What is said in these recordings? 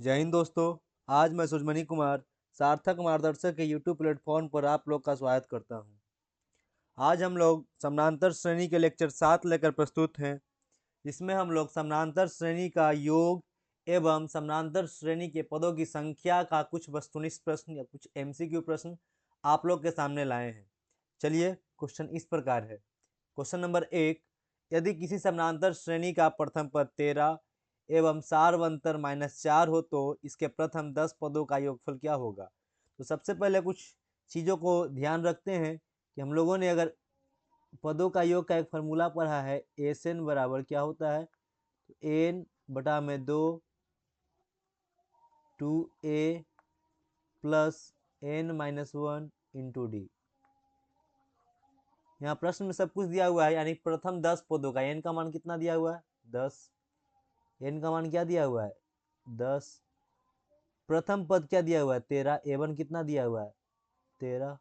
जय हिंद दोस्तों। आज मैं सुजमनी कुमार सार्थक मार्गदर्शक के यूट्यूब प्लेटफॉर्म पर आप लोग का स्वागत करता हूं। आज हम लोग समानांतर श्रेणी के लेक्चर 7 लेकर प्रस्तुत हैं। इसमें हम लोग समानांतर श्रेणी का योग एवं समानांतर श्रेणी के पदों की संख्या का कुछ वस्तुनिष्ठ प्रश्न या कुछ एमसीक्यू प्रश्न आप लोग के सामने लाए हैं। चलिए, क्वेश्चन इस प्रकार है। क्वेश्चन नंबर 1, यदि किसी समानांतर श्रेणी का प्रथम पद 13 एवं सारवंतर -4 हो तो इसके प्रथम 10 पदों का योगफल क्या होगा। तो सबसे पहले कुछ चीज़ों को ध्यान रखते हैं कि हम लोगों ने अगर पदों का योग का एक फार्मूला पढ़ा है, एस एन बराबर क्या होता है, तो एन बटा में 2 2a plus n-1 into D. यहाँ प्रश्न में सब कुछ दिया हुआ है, यानी प्रथम 10 पदों का n का मान कितना दिया हुआ है, 10। n का मान क्या दिया हुआ है, 10। प्रथम पद क्या दिया हुआ है, 13। a1 कितना दिया हुआ है, 13।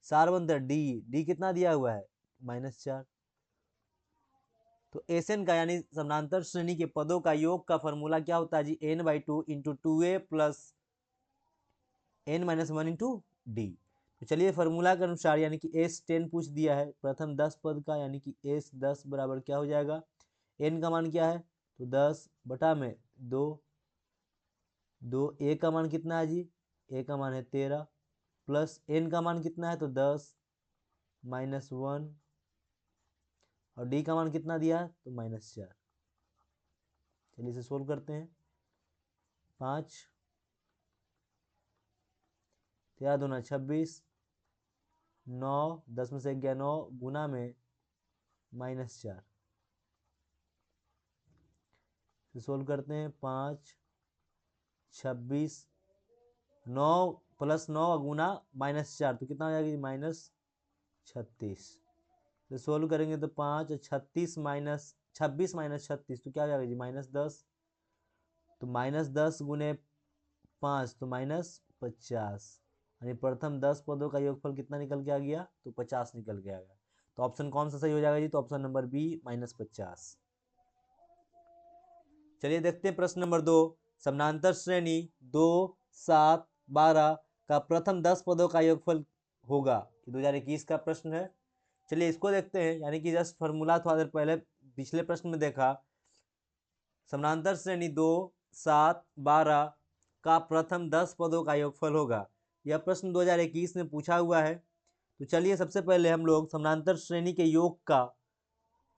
सारवंतर डी कितना दिया हुआ है, -4। तो एसएन का यानी समानांतर श्रेणी के पदों का योग का फॉर्मूला क्या होता है जी, n/2 into 2a plus n-1 into D. तो चलिए फार्मूला के अनुसार यानी कि S10 पूछ दिया है प्रथम 10 पद का, यानी कि S10 बराबर क्या हो जाएगा, n का मान क्या है, तो 10 बटा में 2 a का मान कितना है जी, a का मान है 13 प्लस n का मान कितना है, तो 10 -1 और d का मान कितना दिया है, तो -4। चलिए इसे सोल्व करते हैं। 5 13 दूना 26, 9 10 में से गया 9 गुना में -4 से सोल्व करते हैं। 5 26 9 प्लस 9 गुना -4 तो कितना हो जाएगा, -36 से सोल्व करेंगे तो 5 36 माइनस 26 माइनस 36 तो क्या हो जाएगा जी, -10। तो -10 गुने 5 तो -50, यानी प्रथम 10 पदों का योगफल कितना निकल के आ गया, तो 50 निकल के आ गया। तो ऑप्शन कौन सा सही हो जाएगा जी, तो ऑप्शन नंबर बी -50। चलिए देखते हैं प्रश्न नंबर 2, समानांतर श्रेणी 2 7 12 का प्रथम 10 पदों का योगफल होगा। 2021 का प्रश्न है। चलिए इसको देखते हैं, यानी कि जस्ट फॉर्मूला थोड़ा देर पहले पिछले प्रश्न में देखा। समानांतर श्रेणी 2 7 12 का प्रथम 10 पदों का योगफल होगा। यह प्रश्न 2021 में पूछा हुआ है। तो चलिए सबसे पहले हम लोग समानांतर श्रेणी के योग का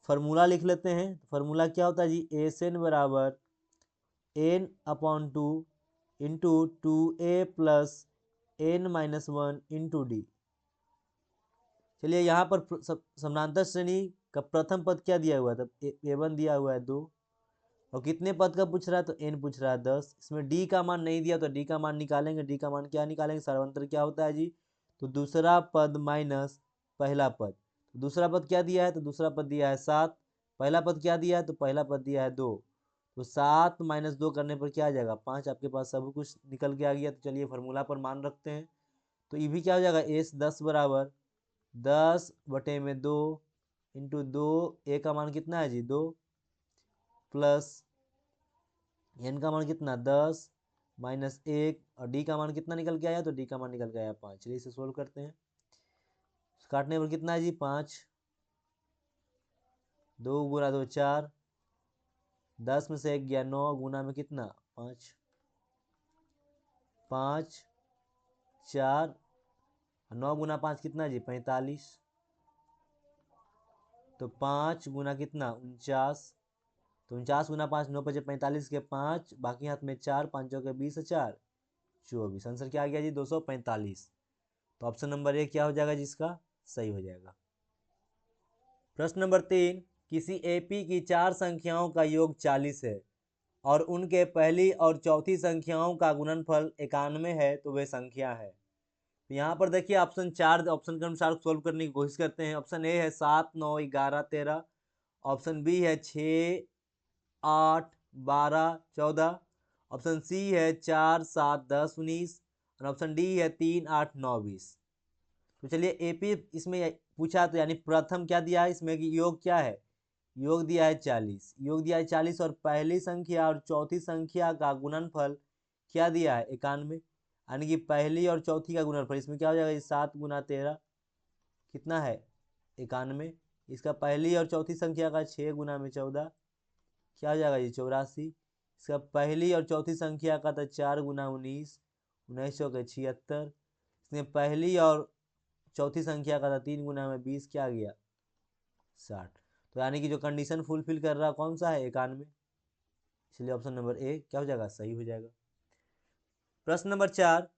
फॉर्मूला लिख लेते हैं। फॉर्मूला क्या होता है जी, एस एन बराबर n/2 into 2a plus n-1 into D. चलिए यहाँ पर समानांतर श्रेणी का प्रथम पद क्या दिया हुआ है, तब a1 दिया हुआ है 2 और कितने पद का पूछ रहा है, तो n पूछ रहा है 10। इसमें d का मान नहीं दिया तो d का मान निकालेंगे। d का मान क्या निकालेंगे, सारवंतर क्या होता है जी, तो दूसरा पद माइनस पहला पद। तो दूसरा पद क्या दिया है, तो दूसरा पद दिया है 7। पहला पद क्या दिया है, तो पहला पद दिया है 2। तो 7 - 2 करने पर क्या आ जाएगा, 5। आपके पास सब कुछ निकल के आ गया। तो चलिए फार्मूला पर मान रखते हैं। तो ये भी क्या हो जाएगा, S10 बराबर 10/2 इंटू 2 a का मान कितना है जी, 2 प्लस n का मान कितना, 10 -1 और d का मान कितना निकल के आया, तो d का मान निकल के आया 5। चलिए इसे सोल्व करते हैं। काटने पर कितना है जी, 5 2 गुना 2 4 10 में से 1 गया 9 गुना में कितना, 5 5 4 9 गुना 5 कितना जी, 45। तो 5 गुना कितना, 49। तो 49 गुना 5 9 5 45 के 5 बाकी हाथ में 4 5 के 20 4 24। आंसर क्या आ गया जी, 245। तो ऑप्शन नंबर ए क्या हो जाएगा जिसका सही हो जाएगा। प्रश्न नंबर 3, किसी एपी की 4 संख्याओं का योग 40 है और उनके पहली और चौथी संख्याओं का गुणनफल 91 है, तो वे संख्या है। तो यहाँ पर देखिए ऑप्शन 4 ऑप्शन के अनुसार सोल्व करने की कोशिश करते हैं। ऑप्शन ए है 7 9 11 13, ऑप्शन बी है 6 8 12 14, ऑप्शन सी है 4 7 10 19 और ऑप्शन डी है 3 8 9 20। तो चलिए एपी इसमें पूछा तो यानी प्रथम क्या दिया है इसमें कि योग क्या है, योग दिया है 40, योग दिया है 40 और पहली संख्या और चौथी संख्या का गुणनफल क्या दिया है 91, यानी कि पहली और चौथी का गुणनफल इसमें क्या हो जाएगा 7 गुना 13 कितना है 91। इसका पहली और चौथी संख्या का 6 गुना में 14 क्या हो जाएगा 84। इसका पहली और चौथी संख्या का था 4 गुना 19, 1900 के 76। इसमें पहली और चौथी संख्या का था 3 गुना में 20 क्या आ गया 60। तो यानी कि जो कंडीशन फुलफिल कर रहा कौन सा है 91, इसलिए ऑप्शन नंबर ए क्या हो जाएगा सही हो जाएगा। प्रश्न नंबर 4,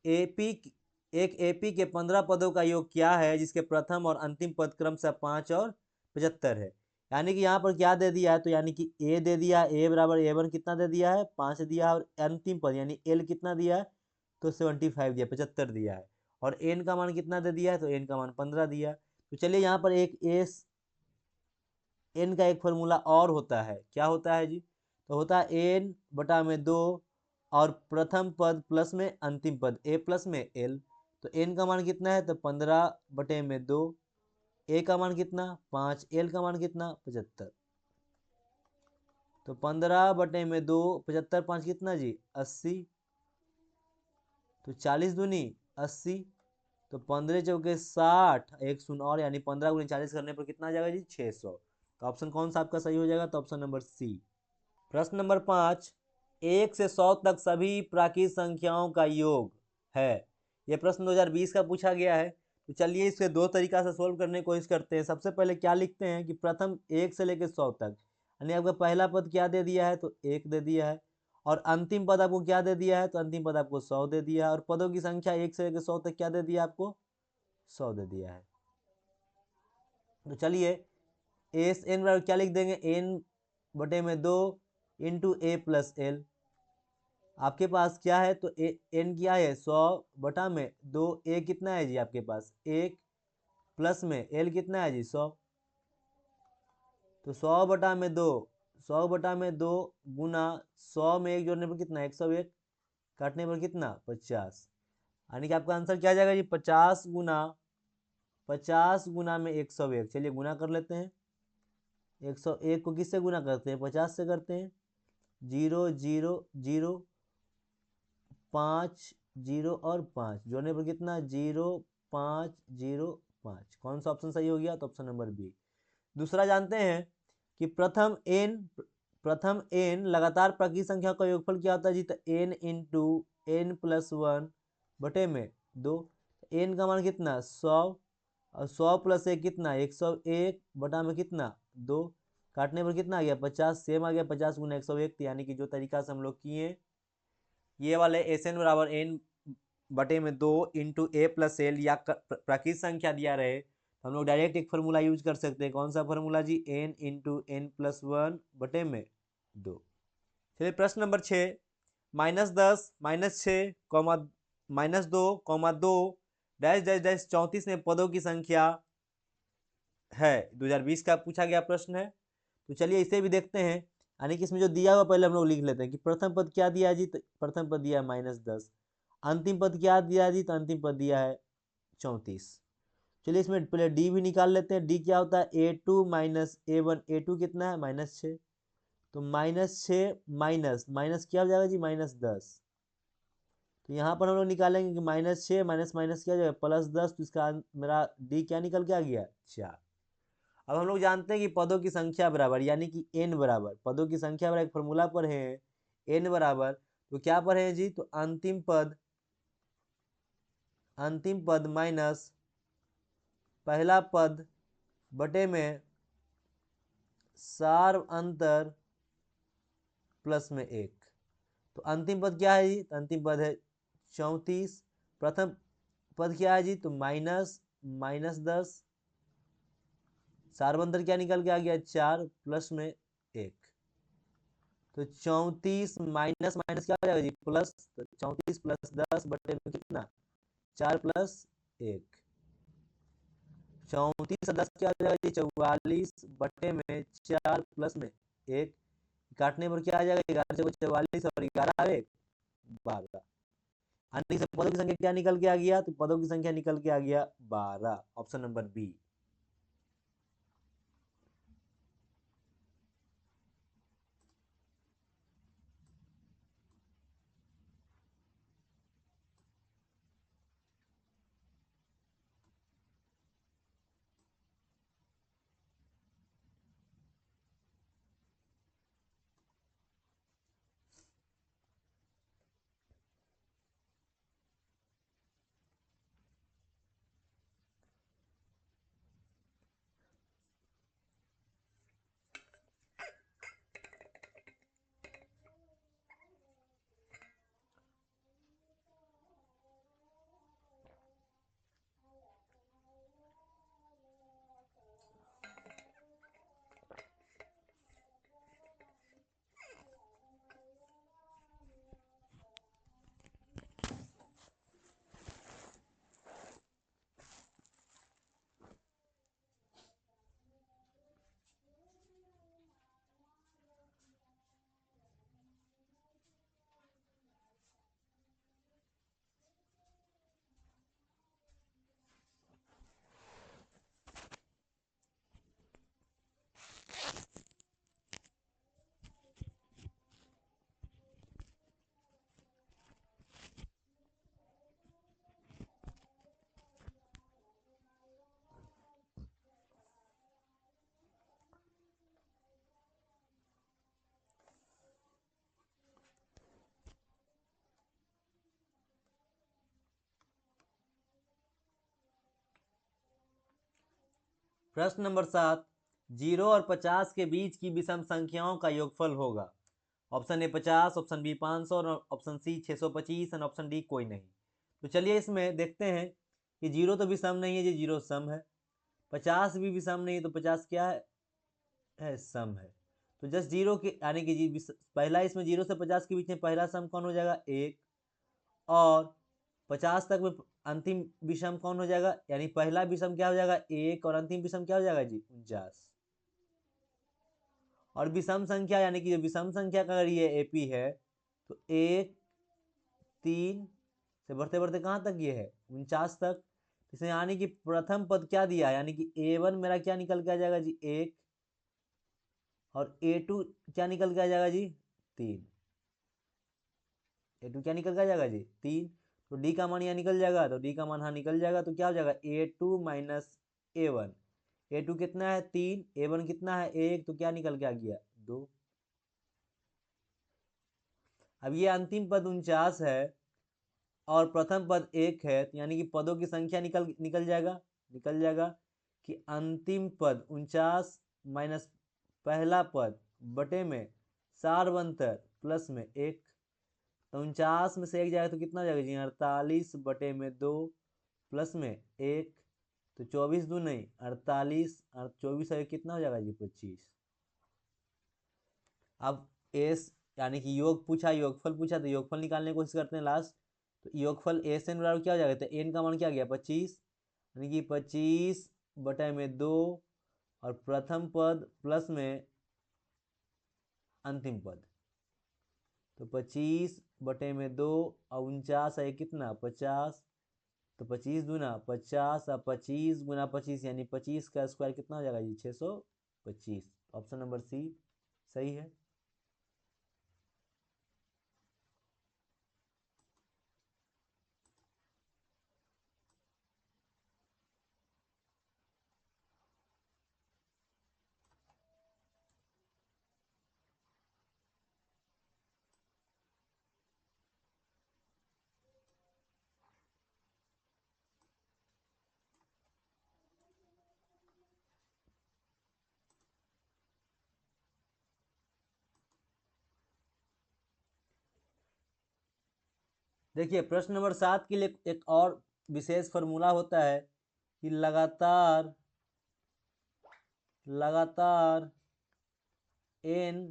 एपी एक एपी के 15 पदों का योग क्या है जिसके प्रथम और अंतिम पद क्रमशः 5 और 75 है। यानी कि यहाँ पर क्या दे दिया है, तो यानी कि ए दे दिया, ए बराबर A1 कितना दे दिया है 5 दिया है, और अंतिम पद यानी एल कितना दिया है तो 75 दिया 75 दिया है, और एन का मान कितना दे दिया है तो एन का मान 15 दिया। तो चलिए यहाँ पर एक एन का एक फॉर्मूला और होता है, क्या होता है जी, तो होता है एन बटा में 2 और प्रथम पद प्लस में अंतिम पद ए प्लस में एल। तो एन का मान कितना है तो 15 बटे में 2, ए का मान कितना 5, एल का मान कितना 75। तो 15 बटे में 2 75 5 कितना जी 80, तो 40 दूनी 80, तो 15 चौके 60, एक शून्य और यानी 15 गुनी 40 करने पर कितना आ जाएगा जी 600। तो ऑप्शन कौन सा आपका सही हो जाएगा तो ऑप्शन नंबर सी। प्रश्न नंबर 5, 1 से 100 तक सभी प्राकृत संख्याओं का योग है। यह प्रश्न 2020 का पूछा गया है। तो चलिए इसे दो तरीका से सोल्व करने की कोशिश करते हैं। सबसे पहले क्या लिखते हैं कि प्रथम 1 से लेकर 100 तक, यानी आपका पहला पद क्या दे दिया है तो 1 दे दिया है, और अंतिम पद आपको क्या दे दिया है तो अंतिम पद आपको 100 दे दिया है, और पदों की संख्या 1 से लेकर 100 तक क्या दे दिया आपको 100 दे दिया है। तो चलिए एस एन बराबर क्या लिख देंगे एन बटे में 2 इंटू ए प्लस एल। आपके पास क्या है तो एन क्या है 100 बटा में 2, ए कितना है जी आपके पास 1 प्लस में एल कितना है जी 100। तो 100 बटा में 2, 100 बटा में 2 गुना 100 में 1 जोड़ने पर कितना 101, काटने पर कितना 50, यानी कि आपका आंसर क्या आ जाएगा जी 50 गुना में 101। चलिए गुना कर लेते हैं। 101 को किससे गुना करते हैं 50 से करते हैं। 0 0 0 5 0 और 5 जोड़ने पर कितना 0 5 0 5। कौन सा ऑप्शन सही हो गया तो ऑप्शन नंबर बी। दूसरा जानते हैं कि प्रथम एन लगातार प्राकृतिक संख्या का योगफल क्या होता है जी तो एन इंटू एन प्लस 1 बटे में 2। एन का मान कितना 100, और 100 प्लस 1 कितना 101 बटा में कितना 2, काटने पर कितना आ गया 50, सेम आ गया 50 गुना 101। यानी कि जो तरीका से हम लोग किए ये वाले एस एन बराबर एन बटे में 2 इंटू ए प्लस एल या प्राकृतिक संख्या दिया रहे तो हम लोग डायरेक्ट एक फॉर्मूला यूज कर सकते हैं। कौन सा formula G N into N plus 1 बटे में 2। चलिए प्रश्न number 6, -10 -6 comma -2 dash dash dash 34 में पदों की संख्या है 2020 का पूछा गया प्रश्न है। तो चलिए इसे भी देखते हैं, यानी कि इसमें जो दिया हुआ पहले हम लोग लिख लेते हैं कि प्रथम पद क्या दिया है जी तो प्रथम पद दिया है -10, अंतिम पद क्या दिया है जी तो अंतिम पद दिया है 34। चलिए इसमें पहले डी भी निकाल लेते हैं। डी क्या होता है A2 माइनस A1, A2 कितना है -6, तो -6 माइनस माइनस क्या हो जाएगा जी -10। तो यहाँ पर हम लोग निकालेंगे कि -6 माइनस माइनस क्या हो जाएगा +10, तो इसका मेरा डी क्या निकल के आ गया 4। अब हम लोग जानते हैं कि पदों की संख्या बराबर यानी कि n बराबर पदों की संख्या बराबर एक फॉर्मूला पर है n बराबर, तो क्या पर है जी तो अंतिम पद माइनस पहला पद बटे में सार अंतर प्लस में 1। तो अंतिम पद क्या है जी तो अंतिम पद है 34, प्रथम पद क्या है जी तो -10, सार अंतर क्या निकल के आ गया 4 प्लस में 1। तो 34 माइनस माइनस क्या हो जाएगा जी प्लस, तो 34 प्लस 10 बटे में कितना 4 प्लस 1, 34 10 क्या हो जाएगा जी 44 बटे में 4 प्लस में 1, काटने पर क्या आ जाएगा 11 से 44 और 11 आए 12। यानी कि पदों की संख्या क्या निकल के आ गया तो पदों की संख्या निकल के आ गया 12, ऑप्शन नंबर बी। प्रश्न नंबर 7, 0 और 50 के बीच की विषम संख्याओं का योगफल होगा। ऑप्शन ए 50, ऑप्शन बी 500 और ऑप्शन सी 625 और ऑप्शन डी कोई नहीं। तो चलिए इसमें देखते हैं कि 0 तो विषम नहीं है, जी 0 सम है। 50 भी विषम नहीं है, तो 50 क्या है सम है। तो जस्ट 0 के यानी कि जी पहला इसमें 0 से 50 के बीच में पहला सम कौन हो जाएगा 1, और 50 तक में अंतिम विषम कौन हो जाएगा, यानी पहला विषम क्या हो जाएगा 1 और अंतिम विषम क्या हो जाएगा जी 49। और विषम संख्या यानी कि जो विषम संख्या का अगर ये एपी है तो 1 3 से बढ़ते बढ़ते कहाँ तक ये है 49 तक। इसमें यानी कि प्रथम पद क्या दिया है, यानी कि a1 मेरा क्या निकल के आ जाएगा जी 1, और a2 क्या निकल के आ जाएगा जी 3। a2 क्या निकल के आ जाएगा जी 3। तो d का मान यहाँ निकल जाएगा, तो d का मान यहाँ निकल जाएगा, तो क्या हो जाएगा a2 माइनस a1। a2 कितना है 3, a1 कितना है 1, तो क्या निकल के आ गया 2। अब ये अंतिम पद 49 है और प्रथम पद 1 है, तो यानी कि पदों की संख्या निकल जाएगा कि अंतिम पद 49 माइनस पहला पद बटे में सारवंतर प्लस में 1। तो 49 में से 1 जाएगा तो कितना हो जाएगा जी 48 बटे में 2 प्लस में 1। तो 24 दूनी 48 और 24 है कितना हो जाएगा जी 25। अब एस यानी कि योग पूछा, योगफल पूछा, तो योगफल निकालने की कोशिश करते हैं लास्ट। तो योगफल एस एन बराबर क्या हो जाएगा, तो एन का मान क्या गया 25, यानी कि 25 बटे में 2 और प्रथम पद प्लस में अंतिम पद। तो 25 बटे में 2 और 49 है कितना 50। तो 25 दूना 50 और 25 गुना 25 यानी 25 का स्क्वायर कितना हो जाएगा जी 625। ऑप्शन नंबर सी सही है। देखिए प्रश्न नंबर 7 के लिए एक और विशेष फॉर्मूला होता है कि लगातार n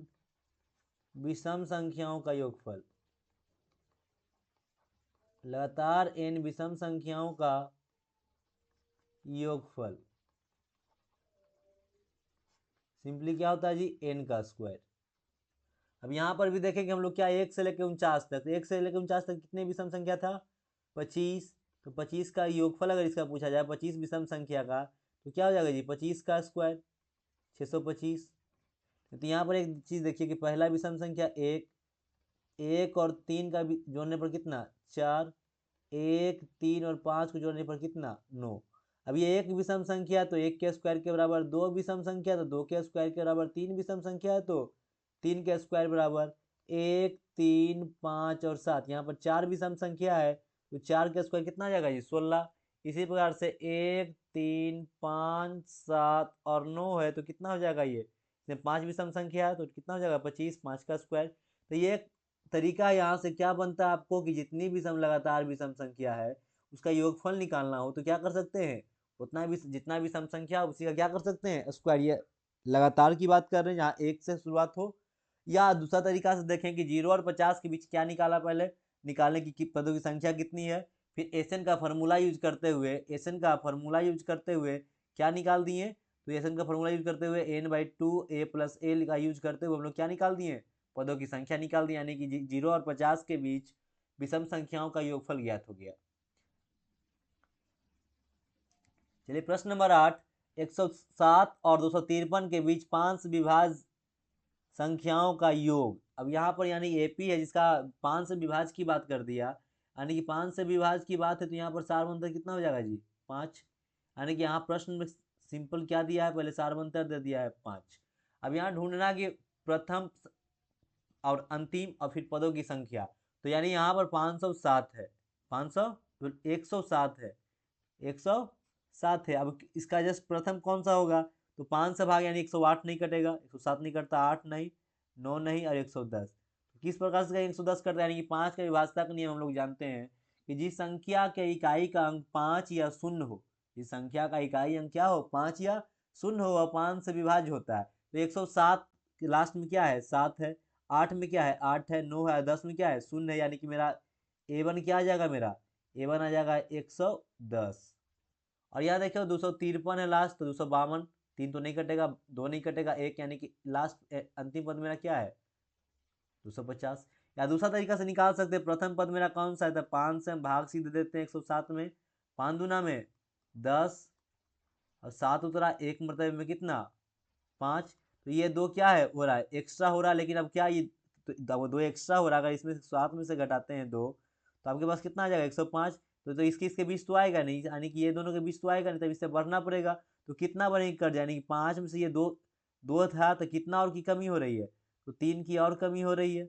विषम संख्याओं का योगफल, लगातार n विषम संख्याओं का योगफल सिंपली क्या होता है जी n का स्क्वायर। अब यहाँ पर भी देखेंगे हम लोग क्या 1 से लेकर 49 तक, 1 से लेकर 49 तक कितने विषम संख्या था 25। तो 25 का योगफल अगर इसका पूछा जाए 25 विषम संख्या का, तो क्या हो जाएगा जी 25 का स्क्वायर 625। तो यहाँ पर एक चीज़ देखिए कि पहला विषम संख्या 1 और 3 का भी जोड़ने पर कितना 4, 1 3 और 5 को जोड़ने पर कितना 9। अब ये एक विषम संख्या है तो 1 के स्क्वायर के बराबर, 2 विषम संख्या तो 2 के स्क्वायर के बराबर, 3 विषम संख्या है तो 3 के स्क्वायर बराबर 1 3 5 और 7। यहाँ पर 4 विषम संख्या है तो 4 के स्क्वायर कितना आ जाएगा जी 16। इसी प्रकार से 1 3 5 7 और 9 है तो कितना हो जाएगा ये, इसमें 5 विषम संख्या है तो कितना हो जाएगा 25, 5 का स्क्वायर। तो ये तरीका यहाँ से क्या बनता है आपको कि जितनी भी लगातार विषम संख्या है उसका योगफल निकालना हो तो क्या कर सकते हैं, उतना भी जितना भी सम संख्या उसी का क्या कर सकते हैं स्क्वायर। ये लगातार की बात कर रहे हैं जहाँ 1 से शुरुआत हो। या दूसरा तरीका से देखें कि 0 और 50 के बीच क्या निकाला, पहले निकालने की पदों की संख्या कितनी है, फिर एसएन का फॉर्मूला यूज करते हुए क्या निकाल दिए। तो एसएन का फॉर्मूला यूज करते हुए n/2 a प्लस ए का यूज करते हुए हम लोग क्या निकाल दिए, पदों की संख्या निकाल दी, यानी कि 0 और 50 के बीच विषम संख्याओं का योगफल ज्ञात हो गया। चलिए प्रश्न नंबर 8, 107 और 253 के बीच 5 विभाज्य संख्याओं का योग। अब यहाँ पर यानी एपी है जिसका 5 से विभाज्य की बात कर दिया, यानी कि 5 से विभाज्य की बात है तो यहाँ पर सारवंतर कितना हो जाएगा जी 5। यानी कि यहाँ प्रश्न में सिंपल क्या दिया है, पहले सारवंतर दे दिया है 5। अब यहाँ ढूंढना कि प्रथम और अंतिम और फिर पदों की संख्या। तो यानी यहाँ पर 507 है, 500 तो 107 है, 107 7 है। अब इसका जस्ट प्रथम कौन सा होगा, तो 5 से भाग यानी 108 नहीं कटेगा, 107 नहीं कटता, 8 नहीं, 9 नहीं और 110। तो किस प्रकार से 110 कटता है, यानी कि 5 का विभाज्यता का नियम हम लोग जानते हैं कि जिस संख्या के इकाई का अंक 5 या 0 हो, जिस संख्या का इकाई अंक क्या हो 5 या 0 हो वह 5 से विभाज्य होता है। तो 107 के लास्ट में क्या है 7 है, 8 में क्या है 8 है, 9 है, 10 में क्या है 0 है, यानी कि मेरा A1 क्या आ जाएगा, मेरा A1 आ जाएगा 110। और यहाँ देखो 253 है लास्ट, तो 252, 3 तो नहीं कटेगा, 2 नहीं कटेगा, 1, यानी कि लास्ट अंतिम पद मेरा क्या है 250। या दूसरा तरीका से निकाल सकते हैं, प्रथम पद मेरा कौन सा है, तो 5 से हम भाग सीधे देते हैं 107 में, 5 दूना में 10 और 7 उतरा, एक मरतबे में कितना 5। तो ये दो क्या है हो रहा है एक्स्ट्रा हो रहा है, लेकिन अब क्या ये वो दो एक्स्ट्रा हो रहा है, अगर इसमें 7 में से घटाते हैं 2 तो आपके पास कितना आ जाएगा 105। तो इसके बीच तो आएगा नहीं, यानी कि ये दोनों के बीच तो आएगा नहीं, तब इससे बढ़ना पड़ेगा। तो कितना बढ़ेगी कर, यानी कि 5 में से ये दो दो था, तो कितना और की कमी हो रही है, तो 3 की और कमी हो रही है।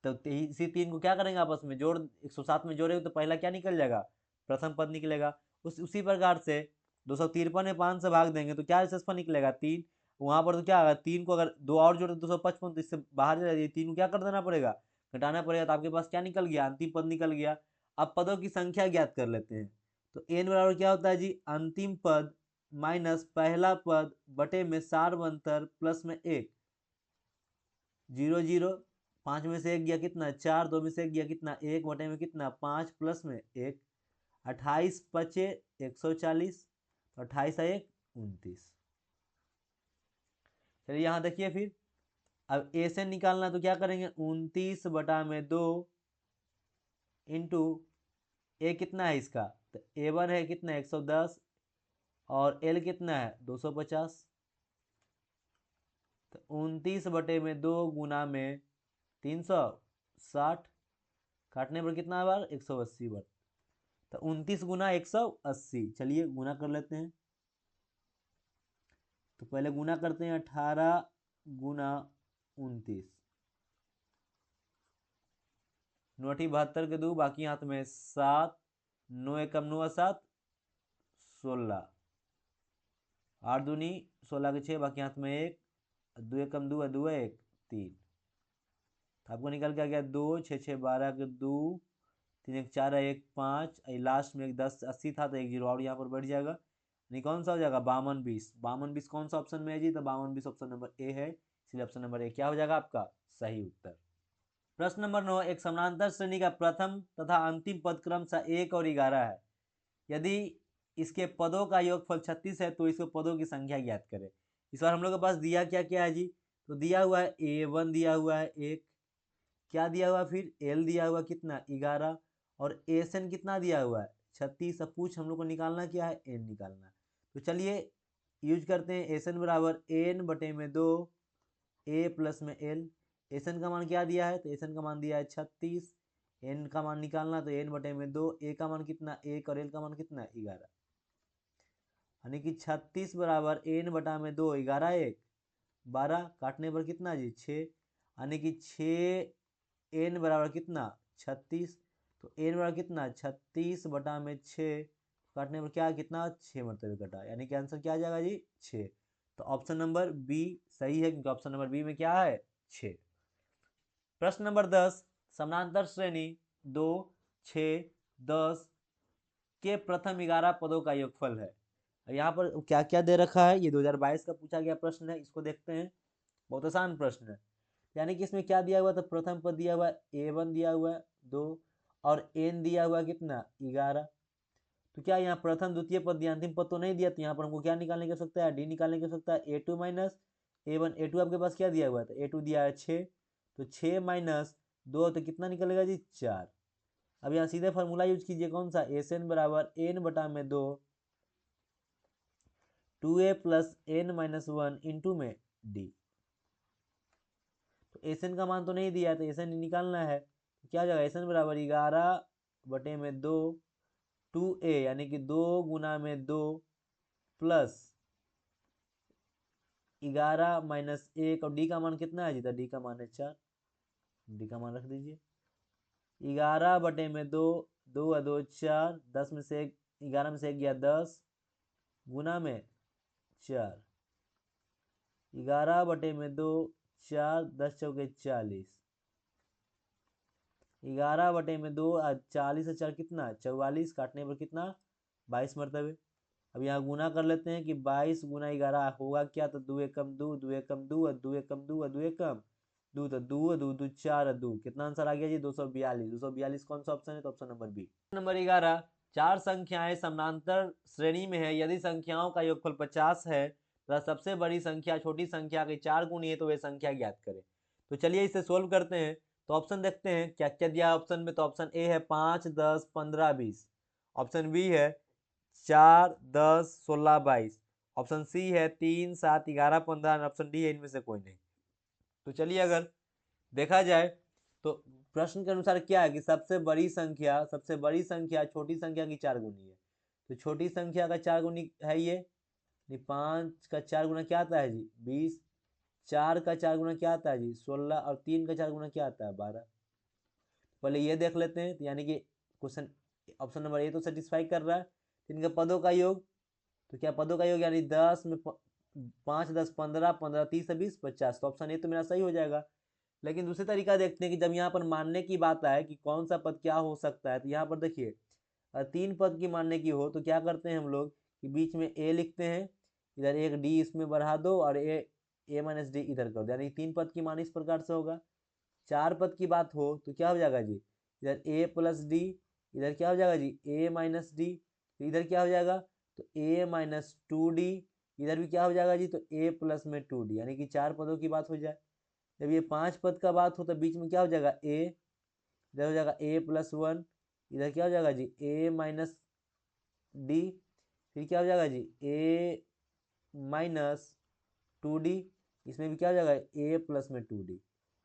तो इसी 3 को क्या करेंगे आपस में जोड़, 107 में जोड़ेंगे तो पहला क्या निकल जाएगा, प्रथम पद निकलेगा। उसी प्रकार से 253 में 5 से भाग देंगे तो क्या रेशेषफल निकलेगा 3। वहां पर तो क्या होगा, 3 को अगर दो और जोड़े 255, तो इससे बाहर जाएगी, 3 को क्या कर देना पड़ेगा, घटाना पड़ेगा। तो आपके पास क्या निकल गया, अंतिम पद निकल गया। अब पदों की संख्या ज्ञात कर लेते हैं। तो n बराबर क्या होता है जी, अंतिम पद माइनस पहला पद बटे में सार्वंतर प्लस में 1, 0 0, 5 में से 1 गया कितना 4, 2 में से 1 गया कितना 1 बटे में कितना 5 प्लस में 1, 28 पचे 140, 28 1 29। चलिए यहाँ देखिए फिर, अब ए से निकालना तो क्या करेंगे 29 बटा में 2 इंटू ए कितना है इसका, तो A1 है कितना 110 और L कितना है 250। तो 29 बटे में 2 गुना में 360, काटने पर कितना बार 180 बार, तो 29 गुना 180। चलिए गुना कर लेते हैं। तो पहले गुना करते हैं 18 गुना 29, 9 72 के 2, बाकी हाथ में 7, 9 एकम 9 7 16, 8 दूनी 16 के 6, बाकी हाथ में 1, 2 एकम 2 2 1 3। आपको निकल के आ गया 2 6 6 12 के 2, 3 1 4 1 5, लास्ट में एक 10 80 था तो एक जीरो और यहाँ पर बढ़ जाएगा, नहीं कौन सा हो जाएगा 52 20। 52 20 कौन सा ऑप्शन में है जी, तो 52 20 ऑप्शन नंबर ए है, इसलिए ऑप्शन नंबर ए क्या हो जाएगा आपका सही उत्तर। प्रश्न नंबर 9, एक समानांतर श्रेणी का प्रथम तथा अंतिम पद क्रमशः 1 और 11 है। यदि इसके पदों का योगफल 36 है तो इसके पदों की संख्या ज्ञात करें। इस बार हम लोग के पास दिया क्या क्या है जी, तो दिया हुआ है A1 दिया हुआ है 1, क्या दिया हुआ फिर L दिया हुआ कितना 11 और SN कितना दिया हुआ है 36। अब पूछ हम लोग को निकालना क्या है n निकालना है। तो चलिए यूज करते हैं SN बराबर n बटे में 2 A प्लस में L। SN का मान क्या दिया है, तो SN का मान दिया है 36, n का मान निकालना तो n बटे में 2, A का मान कितना 1 और L का मान कितना 11, यानी कि 36 बराबर n बटा में 2, 11 1 12, काटने पर कितना जी 6, यानी कि 6 n बराबर कितना 36। तो n बराबर कितना 36 बटा में 6, काटने पर क्या कितना 6 मरतबे कटा, यानी कि आंसर क्या आ जाएगा जी 6। तो ऑप्शन नंबर बी सही है, क्योंकि ऑप्शन नंबर बी में क्या है 6। प्रश्न नंबर 10, समानांतर श्रेणी 2 6 10 के प्रथम 11 पदों का योगफल है। यहाँ पर क्या क्या दे रखा है, ये 2022 का पूछा गया प्रश्न है, इसको देखते हैं। बहुत आसान प्रश्न है, यानी कि इसमें क्या दिया हुआ, तो प्रथम पद दिया हुआ है A1 दिया हुआ है 2 और n दिया हुआ कितना 11। तो क्या यहाँ प्रथम द्वितीय पद दिया, अंतिम पद तो नहीं दिया, तो यहाँ पर हमको क्या निकालने की आवश्यकता है, डी निकालने की आवश्यकता है। A2 माइनस A1, A2 आपके पास क्या दिया हुआ है, तो A2 दिया है 6, तो 6 माइनस 2 तो कितना निकलेगा जी 4। अब यहाँ सीधे फार्मूला यूज कीजिए, कौन सा SN बराबर n बटा में 2 2a plus n minus 1 into में d। तो SN का मान तो नहीं दिया, तो SN निकालना है, तो क्या हो जाएगा SN बराबर 11 बटे में 2 2a, यानी कि 2 गुना में 2 प्लस 11 माइनस 1, और d का मान कितना है जी, तो d का मान है 4, d का मान रख दीजिए 11 बटे में 2, 2 2 4, 10 में से 1, 11 में से 1 गया 10, गुना में 4, 11/2, 4 10 चौके 40, 11/2 40 से 4 कितना 44, काटने पर कितना 22 मरतबे। अब यहाँ गुना कर लेते हैं कि 22 गुना 11 होगा क्या, तो 2 एकम 2, 2 एकम 2 और 2 एकम 2 और 2 एकम 2, तो 2 2 2 4 2, कितना आंसर आ गया जी 242। 242 कौन सा ऑप्शन है, तो ऑप्शन नंबर बी। नंबर 11, चार संख्याएं समानांतर श्रेणी में है, यदि संख्याओं का योगफल 50 है तथा सबसे बड़ी संख्या छोटी संख्या के 4 गुनी है तो वे संख्या ज्ञात करें। तो चलिए इसे सोल्व करते हैं। तो ऑप्शन देखते हैं क्या क्या दिया ऑप्शन में। तो ऑप्शन ए है 5 10 15 20, ऑप्शन बी है 4 10 16 22, ऑप्शन सी है 3 7 11 15, ऑप्शन डी है इनमें से कोई नहीं। तो चलिए अगर देखा जाए तो प्रश्न के अनुसार क्या है कि सबसे बड़ी संख्या छोटी संख्या की 4 गुनी है। तो छोटी संख्या का 4 गुनी है ये 5 का 4 गुना क्या आता है जी 20, 4 का 4 गुना क्या आता है जी 16, और 3 का 4 गुना क्या आता है 12। पहले ये देख लेते हैं, तो यानी कि क्वेश्चन ऑप्शन नंबर ए तो सेटिस्फाई कर रहा है। इनके पदों का योग, तो क्या पदों का योग यानी 10 में 5 10 15, 15 30 20 50, तो ऑप्शन ए तो मेरा सही हो जाएगा। लेकिन दूसरी तरीका देखते हैं कि जब यहाँ पर मानने की बात आए कि कौन सा पद क्या हो सकता है, तो यहाँ पर देखिए 3 पद की मानने की हो तो क्या करते हैं हम लोग कि बीच में ए लिखते हैं, इधर एक डी इसमें बढ़ा दो और ए माइनस डी इधर कर दो, यानी 3 पद की मान इस प्रकार से होगा। 4 पद की बात हो तो क्या हो जाएगा जी इधर ए प्लस डी, इधर क्या हो जाएगा जी ए माइनस डी, तो इधर क्या हो जाएगा तो ए माइनस 2d, इधर भी क्या हो जाएगा जी तो ए प्लस में 2d, यानी कि 4 पदों की बात हो जाए। जब ये 5 पद का बात हो तो बीच में क्या हो जाएगा ए, इधर हो जाएगा ए प्लस 1, इधर क्या हो जाएगा जी ए माइनस डी, फिर क्या हो जाएगा जी ए माइनस 2d, इसमें भी क्या हो जाएगा ए प्लस में 2d।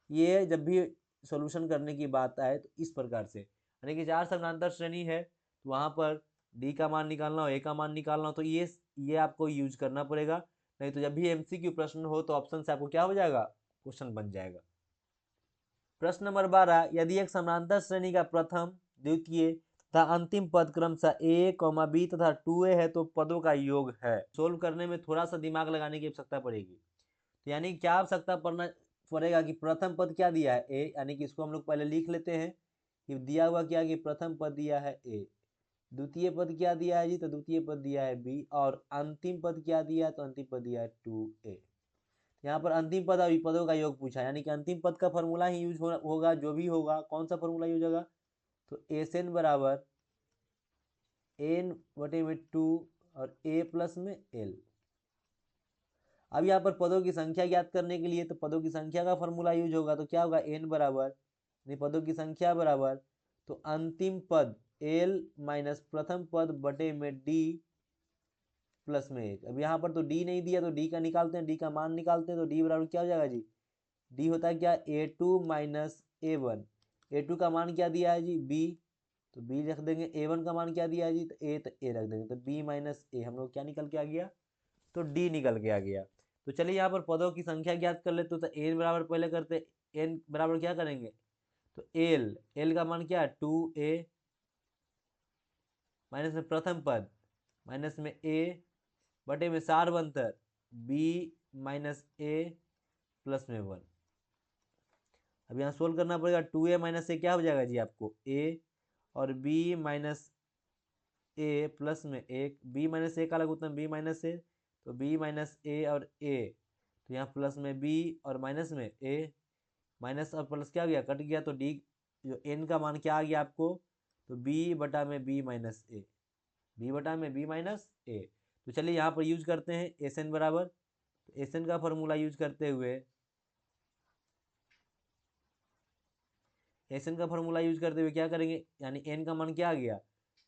ये जब भी सॉल्यूशन करने की बात आए तो इस प्रकार से, यानी कि 4 समानांतर श्रेणी है तो वहां पर डी का मान निकालना हो, ए का मान निकालना हो, तो ये आपको यूज करना पड़ेगा। नहीं तो जब भी एमसीक्यू प्रश्न हो तो ऑप्शन से आपको क्या हो जाएगा क्वेश्चन बन जाएगा। प्रश्न नंबर 12, यदि एक समानांतर श्रेणी का प्रथम द्वितीय तथा अंतिम पद क्रमशः a, b तथा 2a है तो पदों का योग है। सोल्व करने में थोड़ा सा दिमाग लगाने की आवश्यकता पड़ेगी। तो यानी क्या आवश्यकता पड़ेगा कि प्रथम पद क्या दिया है ए, यानी कि इसको हम लोग पहले लिख लेते हैं कि दिया हुआ क्या कि प्रथम पद दिया है ए, द्वितीय पद क्या दिया है जी तो द्वितीय पद दिया है बी, और अंतिम पद क्या दिया है तो अंतिम पद दिया है 2a। यहाँ पर अंतिम पद और विपदों का योग पूछा, यानी कि अंतिम पद का फॉर्मूला ही यूज होगा, जो भी होगा कौन सा फॉर्मूला यूज होगा तो एस एन बराबर एन बटे में 2 और ए प्लस में एल। अब यहाँ पर पदों की संख्या ज्ञात करने के लिए तो पदों की संख्या का फॉर्मूला यूज होगा, तो क्या होगा एन बराबर पदों की संख्या बराबर तो अंतिम पद एल माइनस प्रथम पद बटे में डी प्लस में 1। अब यहाँ पर तो डी नहीं दिया तो डी का निकालते हैं, डी का मान निकालते हैं, तो डी बराबर क्या हो जाएगा जी डी होता है क्या a2 माइनस a1, a2 का मान क्या दिया है जी b, तो b रख देंगे, a1 का मान क्या दिया है जी तो a रख देंगे, तो b माइनस a हम लोग क्या निकल के आ गया तो d निकल के आ गया। तो चलिए यहाँ पर पदों की संख्या ज्ञात कर लेते, तो n बराबर पहले करते, n बराबर क्या करेंगे तो l का मान क्या है 2a माइनस में प्रथम पद माइनस में a बटे में सार बनतर b माइनस a प्लस में 1। अब यहाँ सोल्व करना पड़ेगा 2a माइनस ए क्या हो जाएगा जी आपको a, और b माइनस ए प्लस में 1, b माइनस ए का अलग उत्तर b माइनस ए, तो b माइनस ए और a, तो यहाँ प्लस में b और माइनस में a, माइनस और प्लस क्या हो गया कट गया, तो d जो n का मान क्या आ गया आपको तो b बटा में b माइनस ए, b बटा में b माइनस ए। तो चलिए यहाँ पर यूज करते हैं एस एन बराबर, तो एस एन का फॉर्मूला यूज करते हुए एस एन का फॉर्मूला यूज करते हुए क्या करेंगे, यानी एन का मान क्या आ गया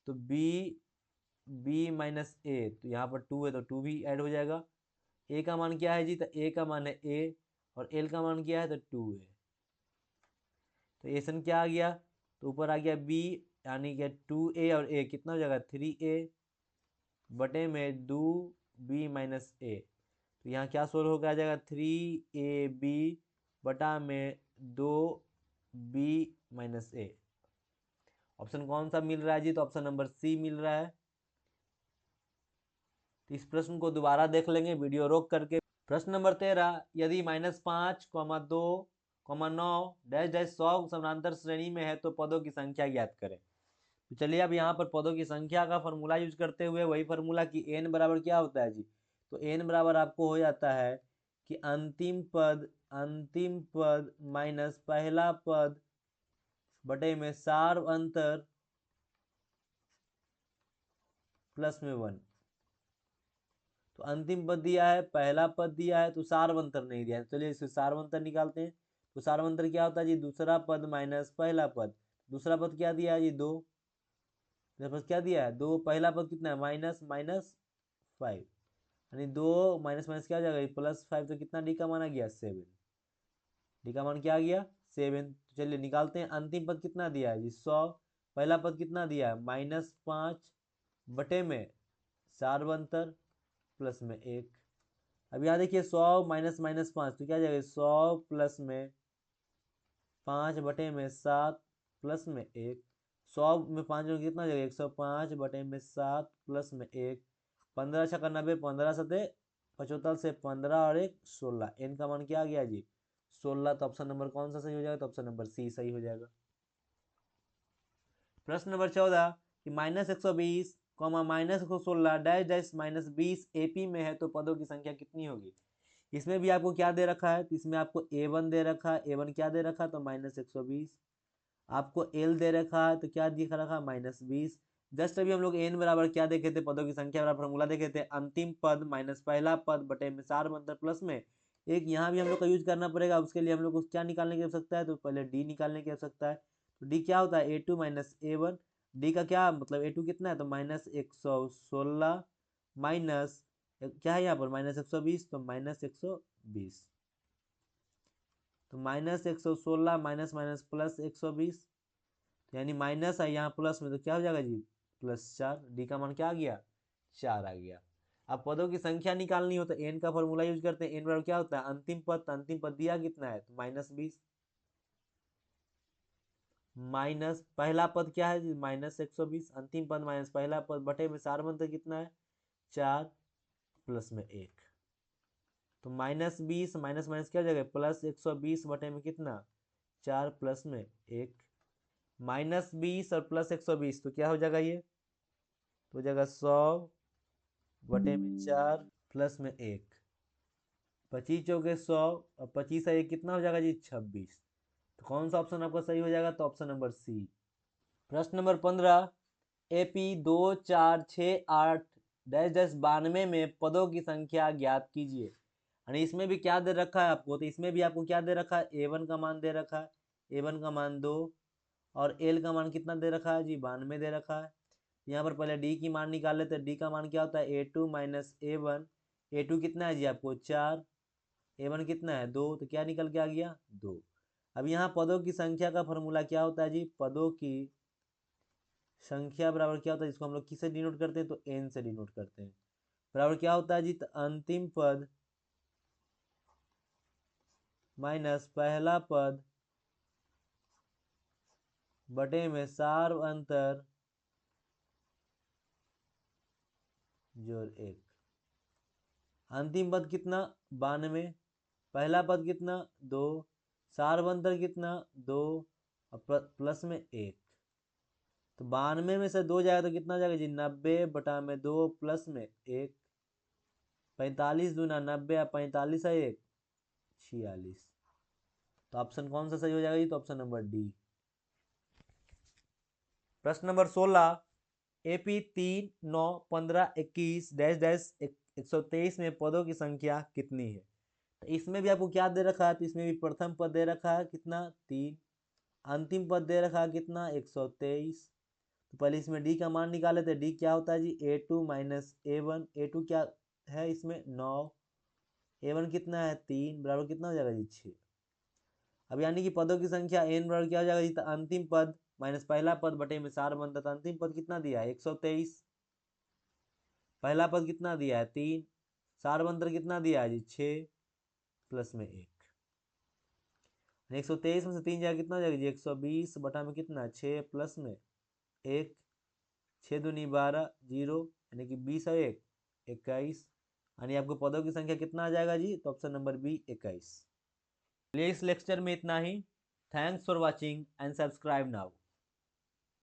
तो बी माइनस ए, तो यहाँ पर 2 है तो 2 भी ऐड हो जाएगा। ए का मान क्या है जी तो ए का मान है ए, और एल का मान क्या है तो 2 है, तो एस एन क्या आ गया तो ऊपर आ गया बी, यानी कि 2a और a कितना हो जाएगा 3a बटे में 2b माइनस ए, तो यहाँ क्या सोल्व होकर आ जाएगा 3ab बटा में 2b माइनस ए। ऑप्शन कौन सा मिल रहा है जी तो ऑप्शन नंबर सी मिल रहा है। तो इस प्रश्न को दोबारा देख लेंगे वीडियो रोक करके। प्रश्न नंबर 13, यदि -5,2,9 100 समानांतर श्रेणी में है तो पदों की संख्या ज्ञात करें। तो चलिए अब यहाँ पर पदों की संख्या का फॉर्मूला यूज करते हुए वही फॉर्मूला कि n बराबर क्या होता है जी, तो n बराबर आपको हो जाता है कि अंतिम पद माइनस पहला पद बटे में सार अंतर प्लस में 1। तो अंतिम पद दिया है, पहला पद दिया है, तो सारवंतर नहीं दिया है। चलिए इसे सारवंतर निकालते हैं। तो सारवंतर क्या होता है जी, दूसरा पद माइनस पहला पद। दूसरा पद क्या दिया है जी, 2। दूसरा पद क्या दिया है, 2। पहला पद कितना है, माइनस माइनस 5, यानी 2 माइनस माइनस क्या हो जाएगा, +5। तो कितना डी का मान आ गया, 7। डी का मान क्या आ गया, 7। तो चलिए निकालते हैं। अंतिम पद कितना दिया है जी, 100। पहला पद कितना दिया है, -5 बटे में सारवंतर प्लस में 1। अब यहाँ देखिए 100 माइनस माइनस 5 तो क्या जाएगा, 100 प्लस में 5 बटे में 7 प्लस में 1। 100 में 5 में कितना जाएगा, 105 बटे में 7 प्लस में 1। 15 छक्का 90, 15 सते 75 से 15 और 1 16। एन का मान क्या आ गया जी, 16। तो ऑप्शन नंबर कौन सा सही हो जाएगा, तो ऑप्शन नंबर सी सही हो जाएगा। प्रश्न नंबर 14 कि -120, -116 डैश डैश -20 एपी में है तो पदों की संख्या कितनी होगी। इसमें भी आपको क्या दे रखा है, तो इसमें आपको a1 दे रखा है। a1 क्या दे रखा है, तो -120। आपको l दे रखा है, तो क्या दिखा रखा, -20। जस्ट अभी हम लोग n बराबर क्या देखे थे, पदों की संख्या बराबर फॉर्मूला देखे थे, अंतिम पद माइनस पहला पद बटे में सारवंतर प्लस में एक। यहाँ भी हम लोग का यूज करना पड़ेगा। उसके लिए हम लोग को क्या निकालने की आवश्यकता है, तो पहले d निकालने की आवश्यकता है। तो d क्या होता है, a2 माइनस a1। d का क्या मतलब, a2 कितना है, तो -116 माइनस क्या है यहाँ पर, -120, तो -120। तो -116 माइनस माइनस प्लस 120, यानी माइनस है यहाँ प्लस में, तो क्या हो जाएगा जी, +4। डी का मान क्या आ गया, 4 आ गया। अब पदों की संख्या निकालनी हो तो एन का फॉर्मूला यूज करते हैं। एन बराबर क्या होता है, अंतिम पद। अंतिम पद दिया कितना है, तो -20 माइनस पहला पद क्या है जी, -120। अंतिम पद माइनस पहला पद बटे में सारवंतर कितना है, 4 प्लस में 1। तो -20 माइनस माइनस क्या हो जाएगा, +120 बटे में कितना, 4 प्लस में 1। -20 और +120 तो क्या हो जाएगा, ये तो हो जाएगा 100 बटे में 4 प्लस में 1। 25 चौके 100 और 25 है, कितना हो जाएगा जी, 26। तो कौन सा ऑप्शन आपका सही हो जाएगा, तो ऑप्शन नंबर सी। प्रश्न नंबर 15, एपी 2 4 6 8 डैश डैश 92 में पदों की संख्या ज्ञात कीजिए। यानी इसमें भी क्या दे रखा है आपको, तो इसमें भी आपको क्या दे रखा है, a1 का मान दे रखा है, a1 का मान 2, और l का मान कितना दे रखा है जी, 92 दे रखा है। यहाँ पर पहले d की मान निकाल लेते हैं। d का मान क्या होता है, a2 माइनस a1। a2 कितना है जी आपको 4, a1 कितना है 2, तो क्या निकल के आ गया 2। अब यहाँ पदों की संख्या का फॉर्मूला क्या होता है जी, पदों की संख्या बराबर क्या होता है, इसको हम लोग किससे डिनोट करते हैं, तो n से डिनोट करते हैं। बराबर क्या होता है जी, तो अंतिम पद माइनस पहला पद बटे में सार अंतर जोड़ 1। अंतिम पद कितना, 92। पहला पद कितना, 2। सारवंतर कितना, 2 और प्लस में 1। तो 92 में से 2 जाएगा तो कितना जाएगा जी, 90 बटा में 2 प्लस में 1। 45 दूना 90 और 45 है 1 46। तो ऑप्शन कौन सा सही हो जाएगा जी, तो ऑप्शन नंबर डी। प्रश्न नंबर 16, एपी 3 9 15 21 डैश डैश 123 में पदों की संख्या कितनी है। तो इसमें भी आपको क्या दे रखा है, तो इसमें भी प्रथम पद दे रखा है कितना, 3। अंतिम पद दे रखा है कितना, 123। तो पहले इसमें डी का मान निकाले थे। डी क्या होता है जी, a2 माइनस a1। a2 क्या है इसमें 9, a1 कितना है 3, बराबर कितना हो जाएगा जी 6। अब यानी कि पदों की संख्या n बराबर क्या हो जाएगा जी, तो अंतिम पद माइनस पहला पद बटे में सार बनता। तो अंतिम पद कितना दिया है, 123। पहला पद कितना दिया है 3, सार बनतर कितना दिया है जी 6 प्लस में 1। 123 में से 3 जाएगा कितना हो जाएगा जी, 120 बटा में कितना 6 प्लस में 1। 6 दूनी 12 0, यानी कि 20 और 1 21, यानी आपको पदों की संख्या कितना आ जाएगा जी? तो ऑप्शन नंबर बी 21। चलिए इस लेक्चर में इतना ही। Thanks for watching and subscribe now.